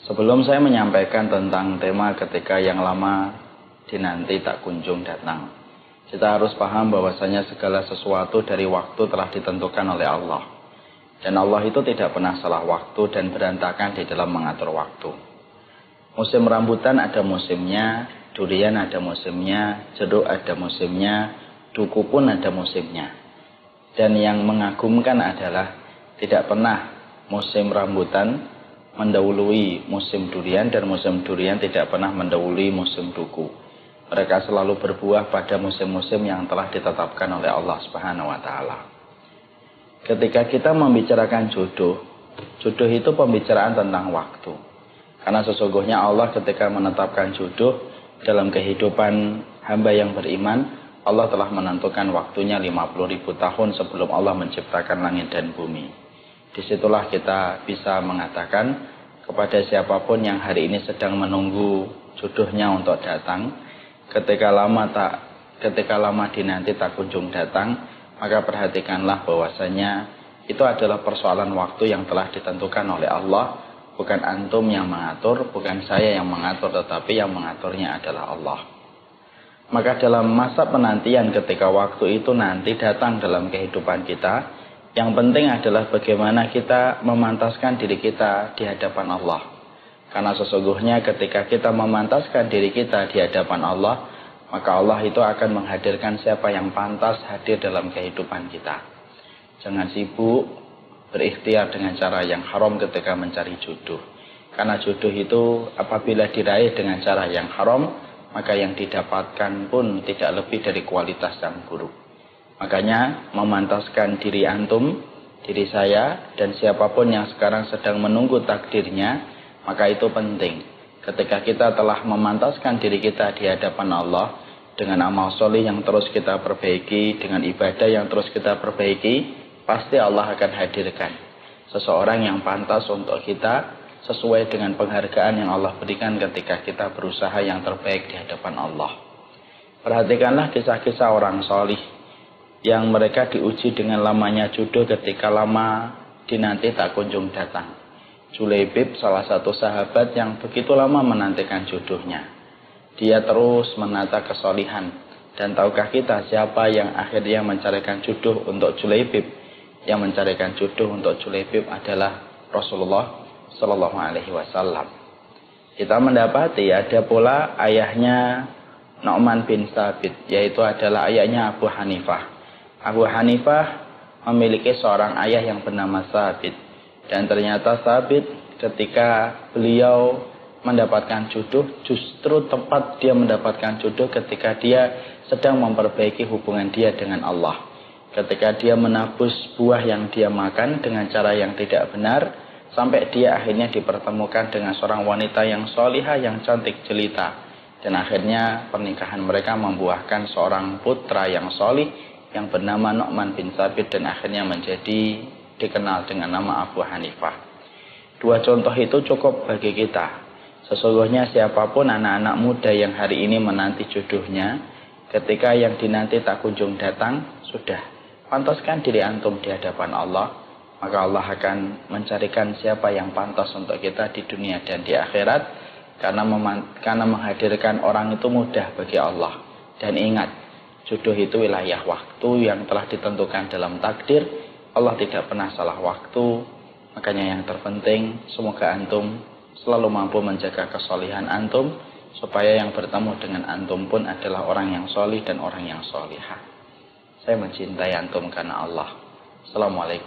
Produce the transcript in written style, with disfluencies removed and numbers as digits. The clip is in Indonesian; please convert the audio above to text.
Sebelum saya menyampaikan tentang tema ketika yang lama dinanti tak kunjung datang, kita harus paham bahwasanya segala sesuatu dari waktu telah ditentukan oleh Allah. Dan Allah itu tidak pernah salah waktu dan berantakan di dalam mengatur waktu. Musim rambutan ada musimnya, durian ada musimnya, jeruk ada musimnya, duku pun ada musimnya. Dan yang mengagumkan adalah tidak pernah musim rambutan mendahului musim durian dan musim durian tidak pernah mendahului musim duku. Mereka selalu berbuah pada musim-musim yang telah ditetapkan oleh Allah Subhanahu wa taala. Ketika kita membicarakan jodoh itu pembicaraan tentang waktu. Karena sesungguhnya Allah ketika menetapkan jodoh dalam kehidupan hamba yang beriman, Allah telah menentukan waktunya 50.000 tahun sebelum Allah menciptakan langit dan bumi. Disitulah kita bisa mengatakan kepada siapapun yang hari ini sedang menunggu jodohnya untuk datang, ketika lama dinanti tak kunjung datang, maka perhatikanlah bahwasanya itu adalah persoalan waktu yang telah ditentukan oleh Allah. Bukan antum yang mengatur, bukan saya yang mengatur, tetapi yang mengaturnya adalah Allah. Maka dalam masa penantian ketika waktu itu nanti datang dalam kehidupan kita, yang penting adalah bagaimana kita memantaskan diri kita di hadapan Allah. Karena sesungguhnya ketika kita memantaskan diri kita di hadapan Allah, maka Allah itu akan menghadirkan siapa yang pantas hadir dalam kehidupan kita. Jangan sibuk berikhtiar dengan cara yang haram ketika mencari jodoh. Karena jodoh itu apabila diraih dengan cara yang haram, maka yang didapatkan pun tidak lebih dari kualitas yang buruk. Makanya memantaskan diri antum, diri saya, dan siapapun yang sekarang sedang menunggu takdirnya, maka itu penting. Ketika kita telah memantaskan diri kita di hadapan Allah, dengan amal soleh yang terus kita perbaiki, dengan ibadah yang terus kita perbaiki, pasti Allah akan hadirkan seseorang yang pantas untuk kita sesuai dengan penghargaan yang Allah berikan ketika kita berusaha yang terbaik di hadapan Allah. Perhatikanlah kisah-kisah orang solih yang mereka diuji dengan lamanya jodoh ketika lama dinanti tak kunjung datang. Julaibib salah satu sahabat yang begitu lama menantikan jodohnya. Dia terus menata kesolihan. Dan tahukah kita siapa yang akhirnya mencarikan jodoh untuk Julaibib? Yang mencarikan jodoh untuk Julaibib adalah Rasulullah Sallallahu Alaihi Wasallam. Kita mendapati ada pula ayahnya Nu'man bin Thabit, yaitu adalah ayahnya Abu Hanifah. Abu Hanifah memiliki seorang ayah yang bernama Thabit. Dan ternyata Thabit ketika beliau mendapatkan jodoh, justru tepat dia mendapatkan jodoh ketika dia sedang memperbaiki hubungan dia dengan Allah. Ketika dia menabus buah yang dia makan dengan cara yang tidak benar, sampai dia akhirnya dipertemukan dengan seorang wanita yang solihah, yang cantik jelita. Dan akhirnya pernikahan mereka membuahkan seorang putra yang solih yang bernama Nu'man bin Thabit dan akhirnya menjadi dikenal dengan nama Abu Hanifah. Dua contoh itu cukup bagi kita. Sesungguhnya siapapun anak-anak muda yang hari ini menanti jodohnya, ketika yang dinanti tak kunjung datang, sudah pantaskan diri antum di hadapan Allah, maka Allah akan mencarikan siapa yang pantas untuk kita di dunia dan di akhirat. Karena menghadirkan orang itu mudah bagi Allah. Dan ingat, jodoh itu wilayah waktu yang telah ditentukan dalam takdir. Allah tidak pernah salah waktu. Makanya yang terpenting, semoga antum selalu mampu menjaga kesolihan antum, supaya yang bertemu dengan antum pun adalah orang yang solih dan orang yang solihah. Saya mencintai antum karena Allah. Assalamualaikum.